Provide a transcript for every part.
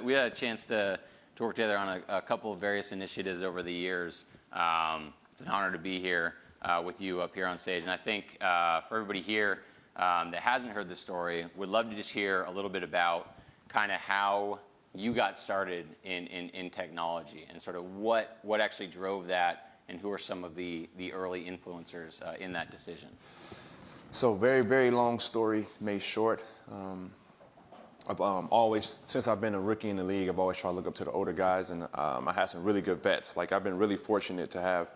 We had a chance to work together on a couple of various initiatives over the years. It's an honor to be here with you up here on stage. And I think for everybody here that hasn't heard the story, would love to just hear a little bit about kind of how you got started in technology and sort of what actually drove that and who are some of the early influencers in that decision. So very, very long story made short. I've always, since I've been a rookie in the league, I've always tried to look up to the older guys, and I had some really good vets. Like, I've been really fortunate to have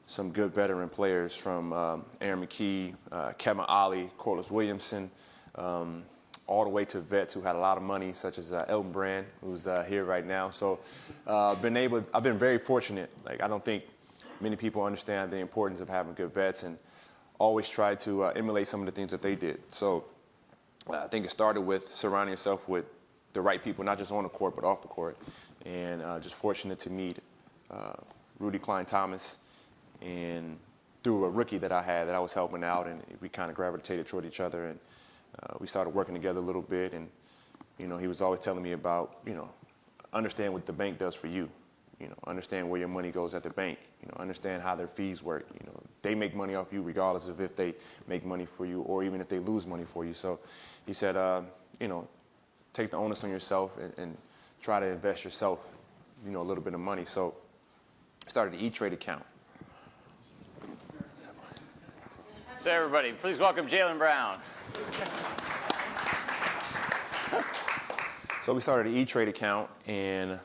some good veteran players from Aaron McKee, Kevin Ollie, Corliss Williamson, all the way to vets who had a lot of money, such as Elton Brand, who's here right now. So I've been very fortunate. Like, I don't think many people understand the importance of having good vets, and always try to emulate some of the things that they did. So I think it started with surrounding yourself with the right people, not just on the court, but off the court. And just fortunate to meet Rudy Klein-Thomas, and through a rookie that I had that I was helping out, and we kind of gravitated toward each other, and we started working together a little bit. And, you know, he was always telling me about, you know, understand what the bank does for you. You know, understand where your money goes at the bank. You know, understand how their fees work. You know, they make money off you regardless of if they make money for you or even if they lose money for you. So he said, you know, take the onus on yourself and try to invest yourself, you know, a little bit of money. So I started an E-Trade account. So everybody, please welcome Jaylen Brown. So we started an E-Trade account, and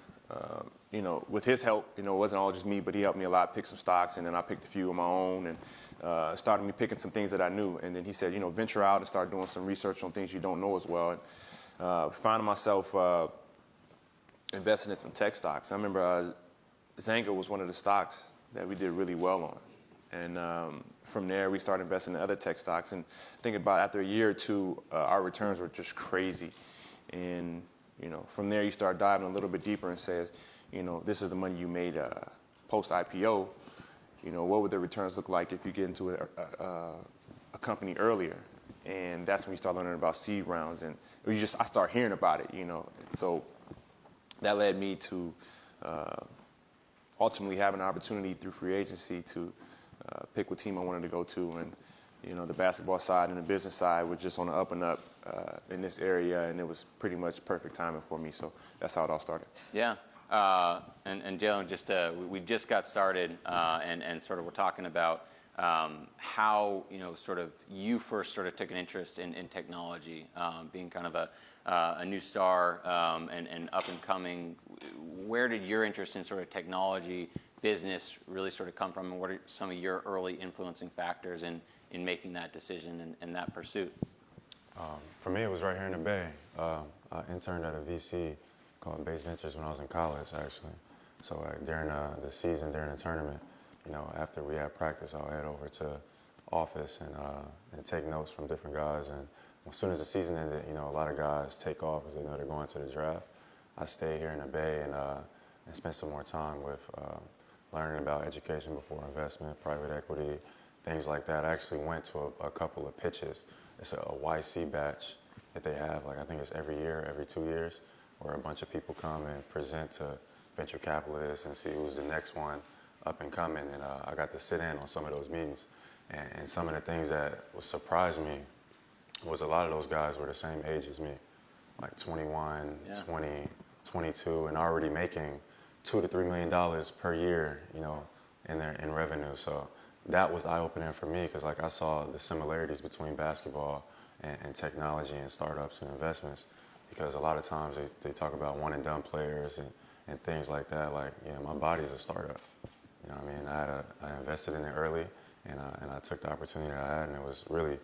you know, with his help, you know, it wasn't all just me, but he helped me a lot pick some stocks, and then I picked a few of my own, and started me picking some things that I knew. And then he said, you know, venture out and start doing some research on things you don't know as well. And finding myself investing in some tech stocks. I remember Zynga was one of the stocks that we did really well on. And from there, we started investing in other tech stocks. And thinking about after a year or two, our returns were just crazy. And, you know, from there, you start diving a little bit deeper and says, you know, this is the money you made post-IPO. You know, what would the returns look like if you get into a company earlier? And that's when you start learning about seed rounds. And I start hearing about it, you know. So that led me to ultimately have an opportunity through free agency to pick what team I wanted to go to. And, you know, the basketball side and the business side was just on the up and up in this area, and it was pretty much perfect timing for me. So that's how it all started. Yeah. And Jaylen, we just got started, and sort of we're talking about how, you know, sort of you first sort of took an interest in technology, being kind of a new star and up and coming. Where did your interest in sort of technology business really sort of come from, and what are some of your early influencing factors in making that decision and that pursuit? For me, it was right here in the Bay. I interned at a VC called Base Ventures when I was in college, actually. So during the season, during the tournament, you know, after we had practice, I'll head over to office and take notes from different guys. And as soon as the season ended, you know, a lot of guys take off because they know they're going to the draft. I stayed here in the Bay and spent some more time with learning about education before investment, private equity, things like that. I actually went to a couple of pitches. It's a YC batch that they have, like I think it's every year, every 2 years, where a bunch of people come and present to venture capitalists and see who's the next one up and coming. And I got to sit in on some of those meetings. And some of the things that surprised me was a lot of those guys were the same age as me, like 21, yeah. 20, 22, and already making $2 to $3 million per year, you know, in revenue. So that was eye-opening for me because, like, I saw the similarities between basketball and technology and startups and investments. Because a lot of times they talk about one-and-done players and things like that. Like, yeah, my body's a startup. You know what I mean? I invested in it early, and I took the opportunity that I had, and it was really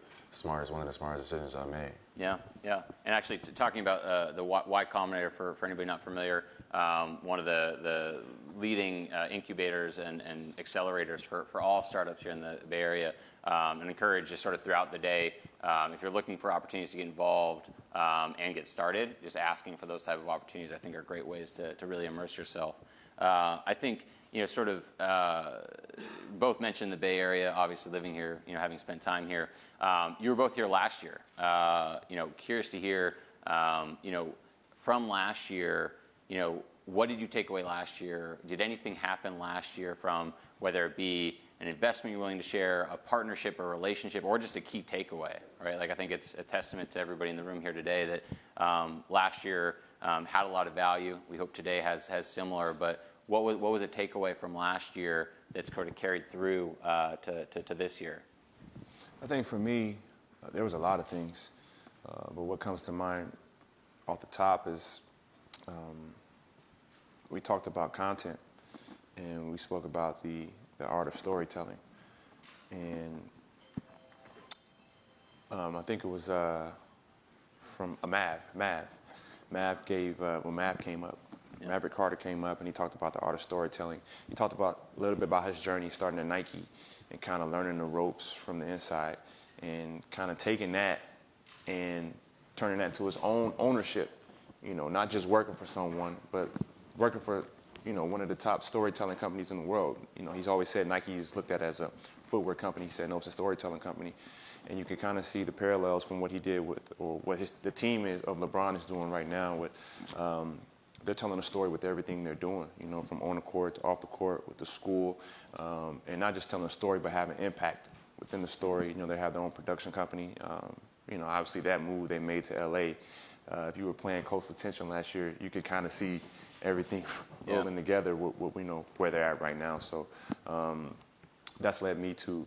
one of the smartest decisions I made. Yeah, yeah. And actually, talking about the Y Combinator, for anybody not familiar, one of the leading incubators and accelerators for all startups here in the Bay Area, and encourage just sort of throughout the day, if you're looking for opportunities to get involved and get started, just asking for those type of opportunities, I think, are great ways to really immerse yourself. I think, you know, sort of both mentioned the Bay Area, obviously living here, you know, having spent time here. You were both here last year. You know, curious to hear, you know, from last year, what did you take away last year? Did anything happen last year from whether it be an investment you're willing to share, a partnership, a relationship, or just a key takeaway, right? Like I think it's a testament to everybody in the room here today that last year had a lot of value. We hope today has similar, but what was a takeaway from last year that's sort of carried through to this year? I think for me, there was a lot of things, but what comes to mind off the top is we talked about content, and we spoke about the art of storytelling. And I think it was from Mav. Mav gave, when Mav came up, yeah. Maverick Carter came up, and he talked about the art of storytelling. He talked about a little bit about his journey starting at Nike and kind of learning the ropes from the inside and kind of taking that and turning that into his own ownership, not just working for someone, but working for, one of the top storytelling companies in the world. He's always said Nike is looked at as a footwear company. He said, no, it's a storytelling company. And you can kind of see the parallels from what he did with, or what the team of LeBron is doing right now with, they're telling a story with everything they're doing, from on the court to off the court with the school, and not just telling a story, but having impact within the story. They have their own production company. Obviously that move they made to LA, if you were paying close attention last year, you could kind of see everything rolling together with where they're at right now. So that's led me to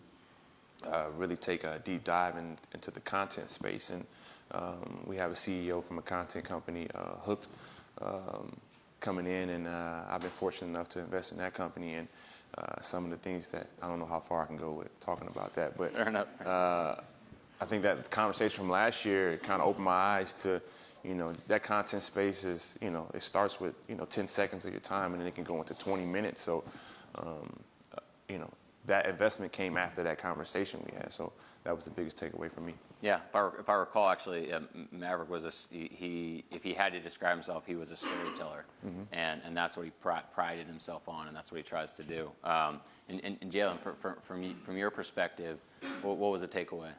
really take a deep dive into the content space. And we have a CEO from a content company, Hooked, coming in, and I've been fortunate enough to invest in that company. And some of the things that, I don't know how far I can go with talking about that, but Fair enough. I think that conversation from last year kind of opened my eyes to, that content space is, it starts with, 10 seconds of your time, and then it can go into 20 minutes. So, that investment came after that conversation we had. So that was the biggest takeaway for me. Yeah, if I recall, actually, Maverick was if he had to describe himself, he was a storyteller, and that's what he prided himself on, and that's what he tries to do. And Jalen, from your perspective, what was the takeaway?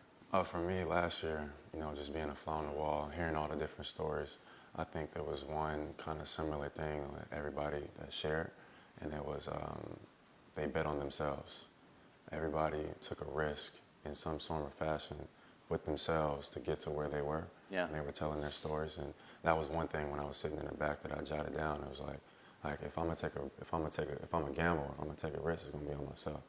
For me, last year, just being a fly on the wall, hearing all the different stories, I think there was one kind of similar thing that everybody that shared, and it was they bet on themselves. Everybody took a risk in some sort of fashion with themselves to get to where they were. Yeah. And they were telling their stories, and that was one thing when I was sitting in the back that I jotted down. It was like if I'm a gambler, if I'm gonna take a risk, it's gonna be on myself.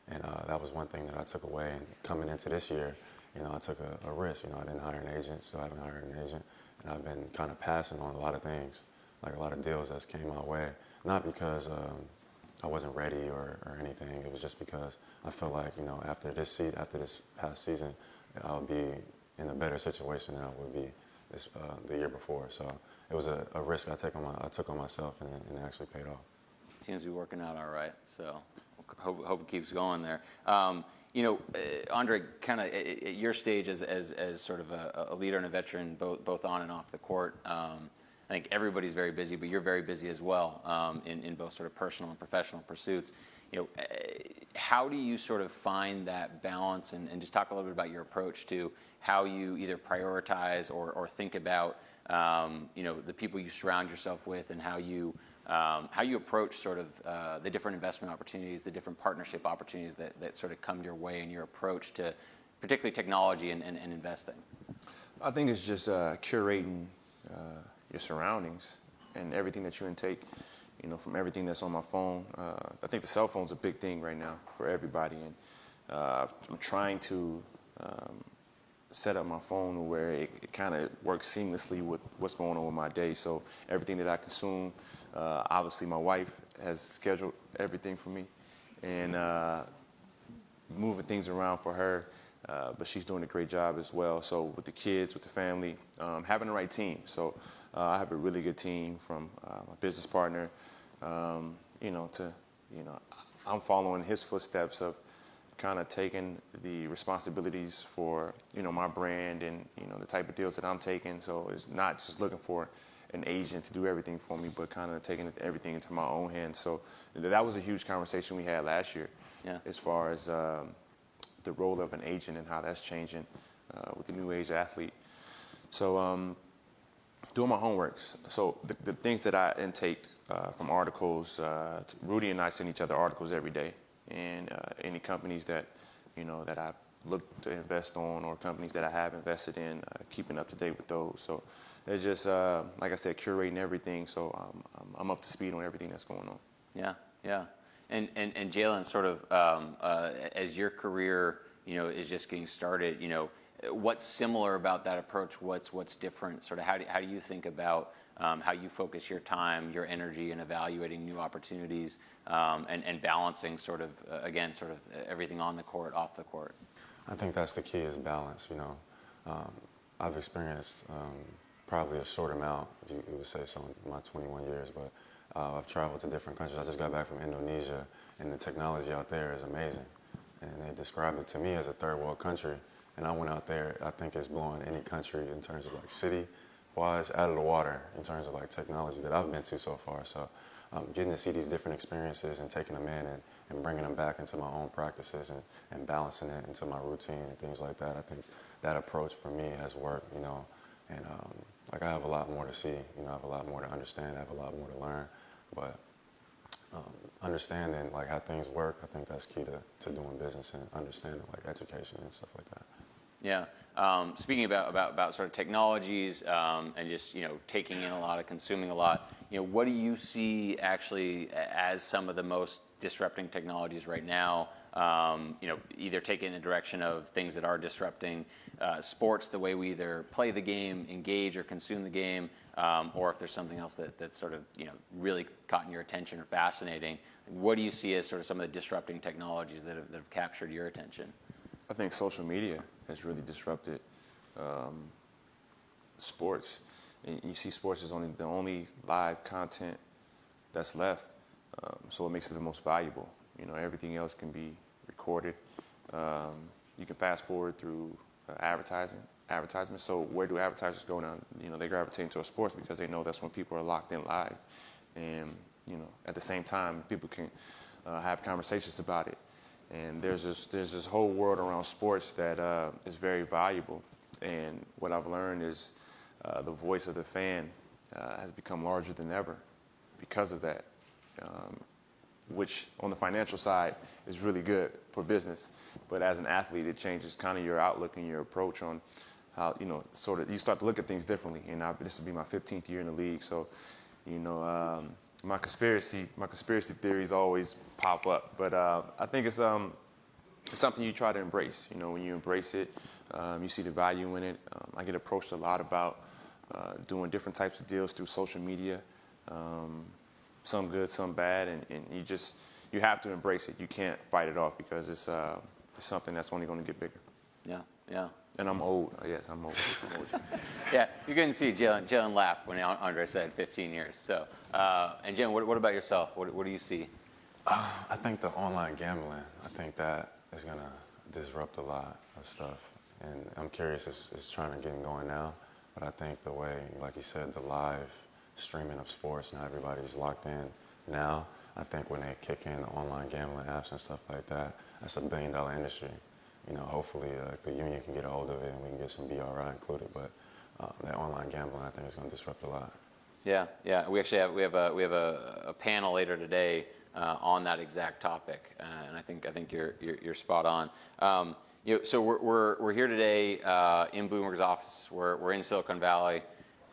And that was one thing that I took away. And coming into this year, I took a risk. I didn't hire an agent, so I haven't hired an agent, and I've been kind of passing on a lot of things, like a lot of deals that's came my way, not because I wasn't ready or anything. It was just because I felt like, after this past season, I'll be in a better situation than I would be the year before. So it was a risk I took on myself, and it actually paid off. Seems to be working out all right. So hope it keeps going there. Andre, kind of at your stage as sort of a leader and a veteran, both on and off the court. I think everybody's very busy, but you're very busy as well in both sort of personal and professional pursuits. How do you sort of find that balance, and just talk a little bit about your approach to how you either prioritize or think about the people you surround yourself with, and how you approach sort of the different investment opportunities, the different partnership opportunities that sort of come your way, in your approach to particularly technology and investing? I think it's just curating your surroundings and everything that you intake, from everything that's on my phone. I think the cell phone's a big thing right now for everybody, and I'm trying to set up my phone where it kind of works seamlessly with what's going on with my day. So everything that I consume, obviously my wife has scheduled everything for me, and moving things around for her, but she's doing a great job as well. So with the kids, with the family, having the right team. So I have a really good team, from my business partner, I'm following his footsteps of kind of taking the responsibilities for, my brand and, the type of deals that I'm taking. So it's not just looking for an agent to do everything for me, but kind of taking everything into my own hands. So that was a huge conversation we had last year, as far as the role of an agent and how that's changing with the new age athlete. So Doing my homework. So the things that I intake from articles, Rudy and I send each other articles every day, and any companies that that I look to invest on, or companies that I have invested in, keeping up to date with those. So it's just like I said, curating everything. So I'm up to speed on everything that's going on. Yeah, yeah. And Jalen, sort of as your career is just getting started, what's similar about that approach? What's different? Sort of how do you think about how you focus your time, your energy, in evaluating new opportunities, and balancing sort of everything on the court, off the court? I think that's the key, is balance. I've experienced probably a short amount, you would say so, in my 21 years, but I've traveled to different countries. I just got back from Indonesia, and the technology out there is amazing. And they described it to me as a third world country. And I went out there, I think it's blowing any country in terms of like city-wise out of the water in terms of like technology that I've been to so far. So getting to see these different experiences and taking them in and bringing them back into my own practices and balancing it into my routine and things like that. I think that approach for me has worked, and like I have a lot more to see, I have a lot more to understand, I have a lot more to learn, but understanding like how things work, I think that's key to doing business, and understanding like education and stuff like that. Yeah. Speaking about sort of technologies and just taking in a lot, consuming a lot, what do you see actually as some of the most disrupting technologies right now? Either taking in the direction of things that are disrupting sports, the way we either play the game, engage, or consume the game, or if there's something else that's sort of really caught your attention or fascinating. What do you see as sort of some of the disrupting technologies that have captured your attention? I think social media has really disrupted sports. And you see sports is the only live content that's left, so it makes it the most valuable. Everything else can be recorded. You can fast forward through advertisements. So where do advertisers go now? They gravitate into sports because they know that's when people are locked in live, and at the same time people can have conversations about it. And there's this whole world around sports that is very valuable. And what I've learned is the voice of the fan has become larger than ever because of that, which on the financial side is really good for business. But as an athlete, it changes kind of your outlook and your approach on how, sort of you start to look at things differently. And this will be my 15th year in the league. So, my conspiracy theories always pop up, but I think it's something you try to embrace. When you embrace it, you see the value in it. I get approached a lot about doing different types of deals through social media, some good, some bad, and you have to embrace it. You can't fight it off because it's something that's only going to get bigger. Yeah, yeah. And I'm old. Yes, I'm old. Yeah, you couldn't see Jalen laugh when Andre said 15 years. So, and Jalen, what about yourself? What do you see? I think the online gambling, I think that is going to disrupt a lot of stuff. And I'm curious, it's trying to get going now. But I think the way, like you said, the live streaming of sports, now everybody's locked in now. I think when they kick in the online gambling apps and stuff like that, that's $1 billion industry. Hopefully the union can get a hold of it and we can get some BRI included. But that online gambling, I think, is going to disrupt a lot. Yeah, yeah. We actually have a panel later today on that exact topic, and I think you're spot on. So we're here today in Bloomberg's office. We're in Silicon Valley.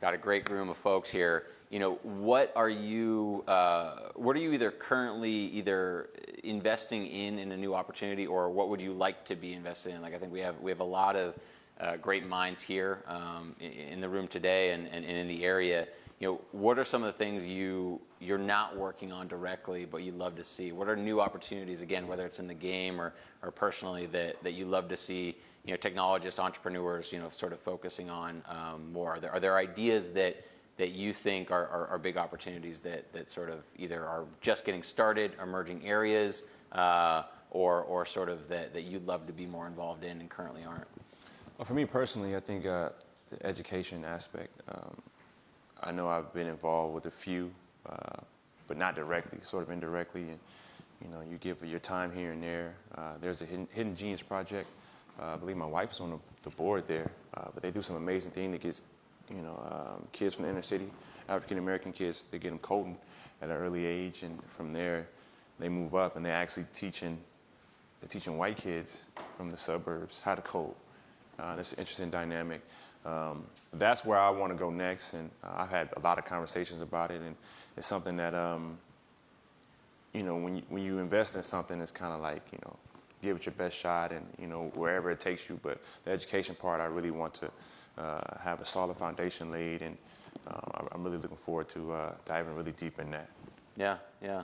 Got a great room of folks here. What are you either currently investing in a new opportunity, or what would you like to be invested in? Like, I think we have a lot of great minds here in the room today and in the area. What are some of the things you're not working on directly, but you'd love to see? What are new opportunities, again, whether it's in the game or personally, that you love to see, technologists, entrepreneurs, sort of focusing on more? Are there ideas that you think are big opportunities that sort of either are just getting started, emerging areas, or sort of that you'd love to be more involved in and currently aren't? Well, for me personally, I think the education aspect. I know I've been involved with a few, but not directly, sort of indirectly. And you give your time here and there. There's a Hidden Genius project. I believe my wife's on the board there, but they do some amazing thing that gets kids from the inner city, African American kids, they get them coding at an early age, and from there they move up and they're actually teaching white kids from the suburbs how to code. That's an interesting dynamic. That's where I want to go next, and I've had a lot of conversations about it, and it's something that when you invest in something, it's kind of like give it your best shot, and wherever it takes you. But the education part, I really want to have a solid foundation laid, and I'm really looking forward to diving really deep in that. Yeah.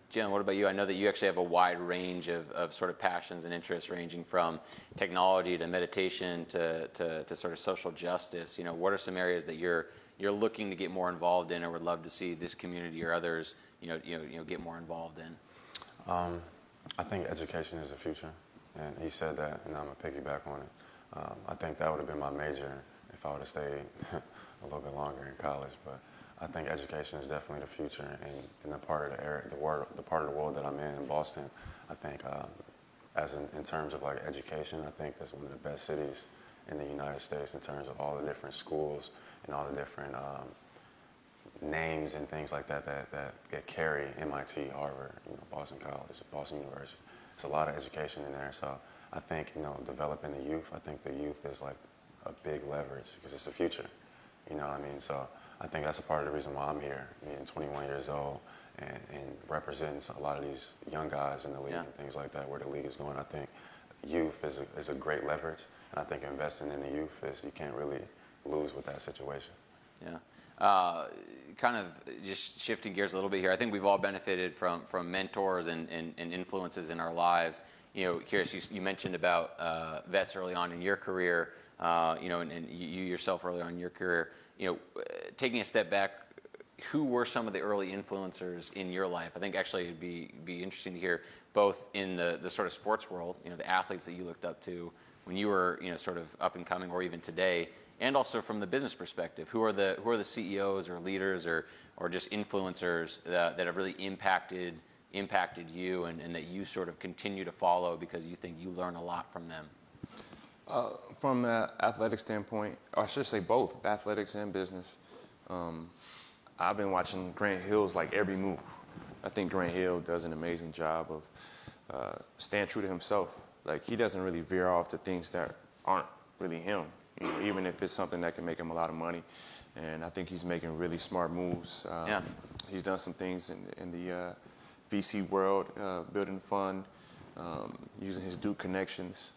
Jim, what about you? I know that you actually have a wide range of sort of passions and interests, ranging from technology to meditation to sort of social justice. What are some areas that you're looking to get more involved in, or would love to see this community or others, get more involved in? I think education is the future, and he said that, and I'm gonna piggyback on it. I think that would have been my major if I would have stayed a little bit longer in college, but I think education is definitely the future, and in the part of the area, the part of the world that I'm in Boston, I think in terms of like education, I think that's one of the best cities in the United States in terms of all the different schools and all the different names and things like that carry MIT, Harvard, Boston College, Boston University. It's a lot of education in there, so I think developing the youth. I think the youth is like a big leverage because it's the future. You know what I mean? So I think that's a part of the reason why I'm here, being 21 years old and representing a lot of these young guys in the league and things like that, where the league is going. I think youth is a great leverage, and I think investing in the youth you can't really lose with that situation. Yeah. Kind of just shifting gears a little bit here. I think we've all benefited from mentors and influences in our lives. Curious, you mentioned about vets early on in your career, and you yourself early on in your career. Taking a step back, who were some of the early influencers in your life? I think actually it'd be interesting to hear, both in the sort of sports world, the athletes that you looked up to when you were sort of up and coming, or even today, and also from the business perspective. Who are the CEOs or leaders or just influencers that have really impacted you and that you sort of continue to follow because you think you learn a lot from them? From an athletic standpoint, or I should say both, athletics and business, I've been watching Grant Hill's like every move. I think Grant Hill does an amazing job of staying true to himself. Like, he doesn't really veer off to things that aren't really him, even if it's something that can make him a lot of money. And I think he's making really smart moves. He's done some things in the VC world, building a fund, using his Duke connections,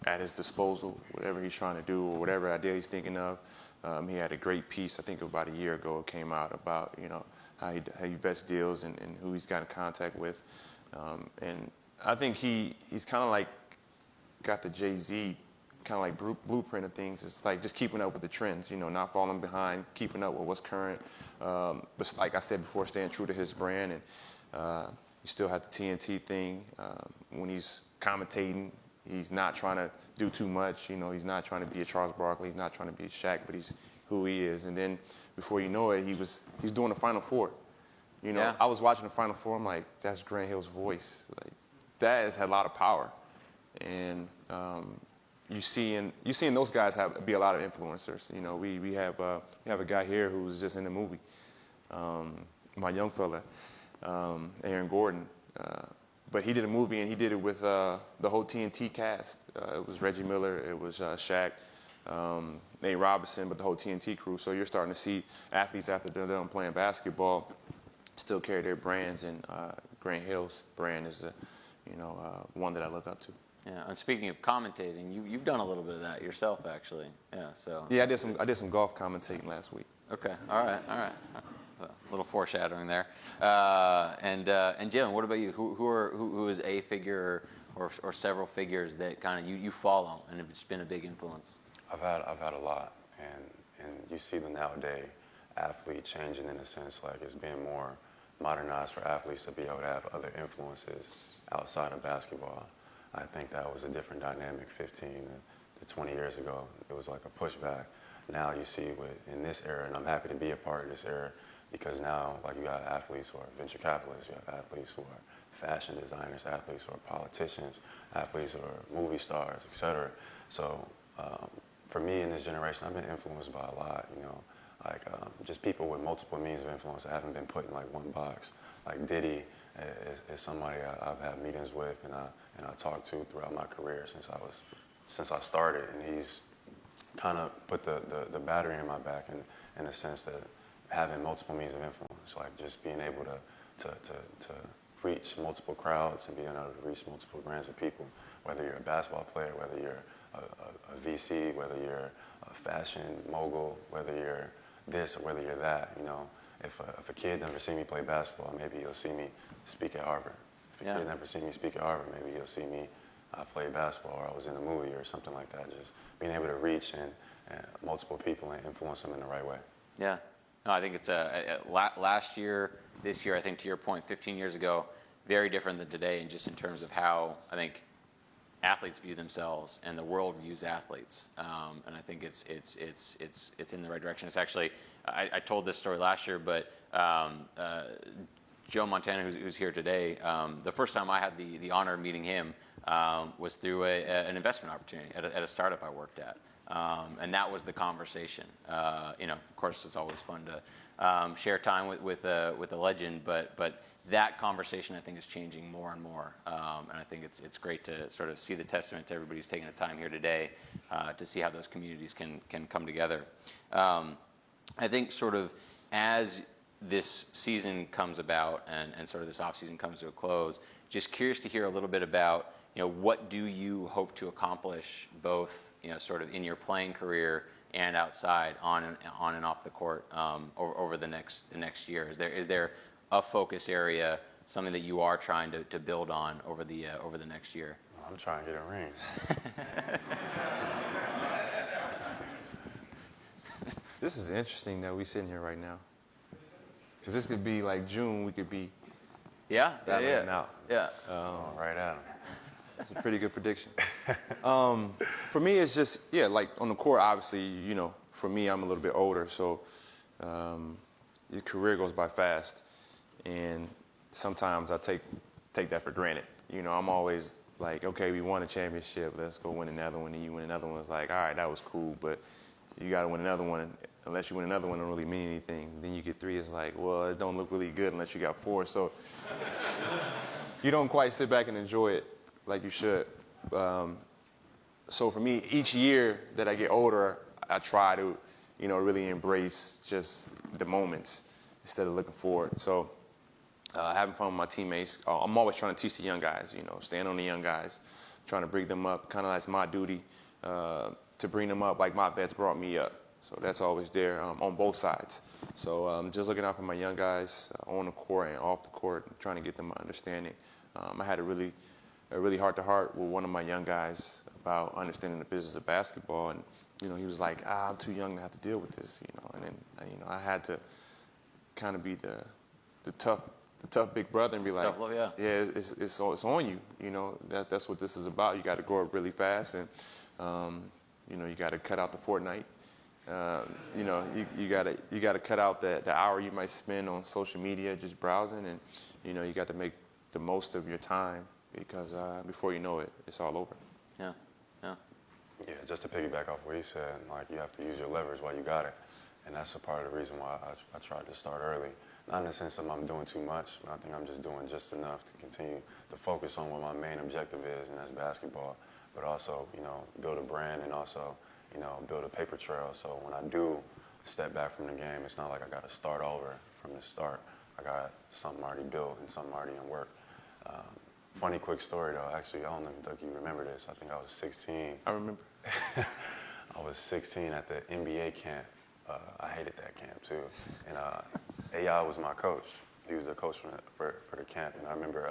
at his disposal, whatever he's trying to do or whatever idea he's thinking of. He had a great piece, I think about a year ago, it came out about, how he vets deals and who he's got in contact with. And I think he's kind of like got the Jay-Z kind of like blueprint of things. It's like just keeping up with the trends, not falling behind, keeping up with what's current. But like I said before, staying true to his brand. And you still have the TNT thing. When he's commentating, he's not trying to do too much. He's not trying to be a Charles Barkley. He's not trying to be a Shaq, but he's who he is. And then before you know it, he's doing the Final Four. I was watching the Final Four. I'm like, that's Grant Hill's voice. Like, that has had a lot of power. And you seeing those guys be a lot of influencers. We have a guy here who's just in the movie. My young fella, Aaron Gordon. But he did a movie, and he did it with the whole TNT cast. It was Reggie Miller, it was Shaq, Nate Robinson, but the whole TNT crew. So you're starting to see athletes after they're done playing basketball still carry their brands, and Grant Hill's brand is one that I look up to. Yeah, and speaking of commentating, you've done a little bit of that yourself, actually. Yeah, so. Yeah, I did some golf commentating last week. Okay, all right. A little foreshadowing there. And Jim, what about you? Who is a figure or several figures that kind of you follow and have just been a big influence? I've had a lot, and you see the nowadays athlete changing in a sense, like it's being more modernized for athletes to be able to have other influences outside of basketball. I think that was a different dynamic 15 to 20 years ago. It was like a pushback. Now you see in this era, and I'm happy to be a part of this era, because now, like, you got athletes who are venture capitalists, you have athletes who are fashion designers, athletes who are politicians, athletes who are movie stars, etc. So for me in this generation, I've been influenced by a lot, like just people with multiple means of influence that haven't been put in like one box. Like Diddy is somebody I've had meetings with and I talked to throughout my career since I started, and he's kind of put the battery in my back in the sense that having multiple means of influence, like just being able to reach multiple crowds and being able to reach multiple brands of people, whether you're a basketball player, whether you're a VC, whether you're a fashion mogul, whether you're this or whether you're that. If a kid never see me play basketball, maybe he'll see me speak at Harvard. If a kid never see me speak at Harvard, maybe he'll see me play basketball or I was in a movie or something like that. Just being able to reach and multiple people and influence them in the right way. Yeah. No, I think it's last year, this year, I think to your point, 15 years ago, very different than today, and just in terms of how I think athletes view themselves and the world views athletes. And I think it's in the right direction. It's actually, I told this story last year, but Joe Montana, who's here today, the first time I had the honor of meeting him was through an investment opportunity at a startup I worked at. And that was the conversation. Of course, it's always fun to share time with a legend, but that conversation I think is changing more and more. And I think it's great to sort of see the testament to everybody who's taking the time here today to see how those communities can come together. I think sort of as this season comes about and sort of this off season comes to a close, just curious to hear a little bit about what do you hope to accomplish both sort of in your playing career and outside on and off the court over the next year. Is there a focus area, something that you are trying to build on over the next year? I'm trying to get a ring. This is interesting that we're sitting here right now. Because this could be like June, we could be battling out. Yeah. Right at him. That's a pretty good prediction. For me, it's just, like on the court, obviously, for me, I'm a little bit older, so your career goes by fast. And sometimes I take that for granted. I'm always like, okay, we won a championship, let's go win another one. And you win another one, it's like, all right, that was cool, but you got to win another one. Unless you win another one, it don't really mean anything. Then you get 3, it's like, well, it don't look really good unless you got 4. So you don't quite sit back and enjoy it like you should. So for me, each year that I get older, I try to, really embrace just the moments instead of looking forward. So having fun with my teammates. I'm always trying to teach the young guys, stand on the young guys, trying to bring them up. Kind of like my duty to bring them up like my vets brought me up. So that's always there on both sides. So just looking out for my young guys on the court and off the court, trying to get them understanding. I had a really heart-to-heart with one of my young guys about understanding the business of basketball, and he was like, I'm too young to have to deal with this, and then I had to kind of be the tough big brother and be like, it's on you, that's what this is about. You got to grow up really fast, and you got to cut out the Fortnite. You got to cut out the hour you might spend on social media just browsing, and you got to make the most of your time, because before you know it, it's all over. Yeah, just to piggyback off what he said, like you have to use your leverage while you got it, and that's a part of the reason why I tried to start early. Not in the sense that I'm doing too much, but I think I'm just doing just enough to continue to focus on what my main objective is, and that's basketball. But also, build a brand and also, build a paper trail. So when I do step back from the game, it's not like I got to start over from the start. I got something already built and something already in work. Funny quick story though, actually, I don't know if you remember this. I think I was 16. I remember. I was 16 at the NBA camp. I hated that camp too. And AI was my coach. He was the coach for the camp. And I remember,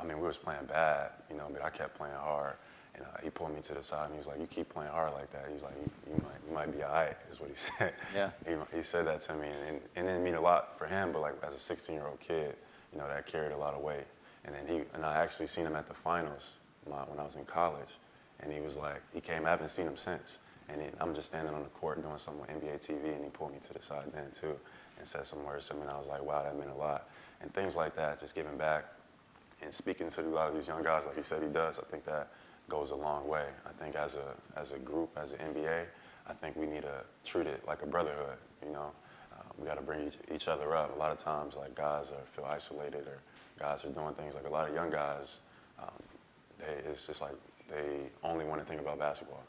we was playing bad, but I kept playing hard. And he pulled me to the side and he was like, you keep playing hard like that. He was like, you might be all right, is what he said. Yeah. He said that to me. And it didn't mean a lot for him, but like as a 16-year-old kid, that carried a lot of weight. And I actually seen him at the finals when I was in college. And he was like, he came, I haven't seen him since. And I'm just standing on the court doing something with NBA TV, and he pulled me to the side then too and said some words to me, and I was like, wow, that meant a lot. And things like that, just giving back and speaking to a lot of these young guys like he said he does, I think that goes a long way. I think as a group, as an NBA, I think we need to treat it like a brotherhood. You know, we got to bring each other up. A lot of times, like guys feel isolated, or guys are doing things like a lot of young guys. It's just like they only want to think about basketball,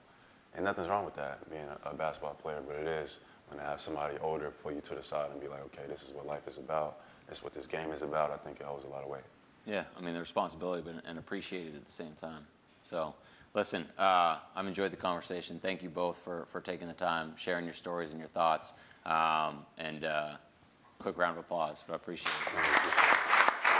and nothing's wrong with that, being a basketball player. But it is when to have somebody older pull you to the side and be like, okay, this is what life is about. This is what this game is about. I think it holds a lot of weight. Yeah, I mean, the responsibility, but and appreciated at the same time. So, listen, I've enjoyed the conversation. Thank you both for taking the time, sharing your stories and your thoughts. Quick round of applause, but I appreciate it.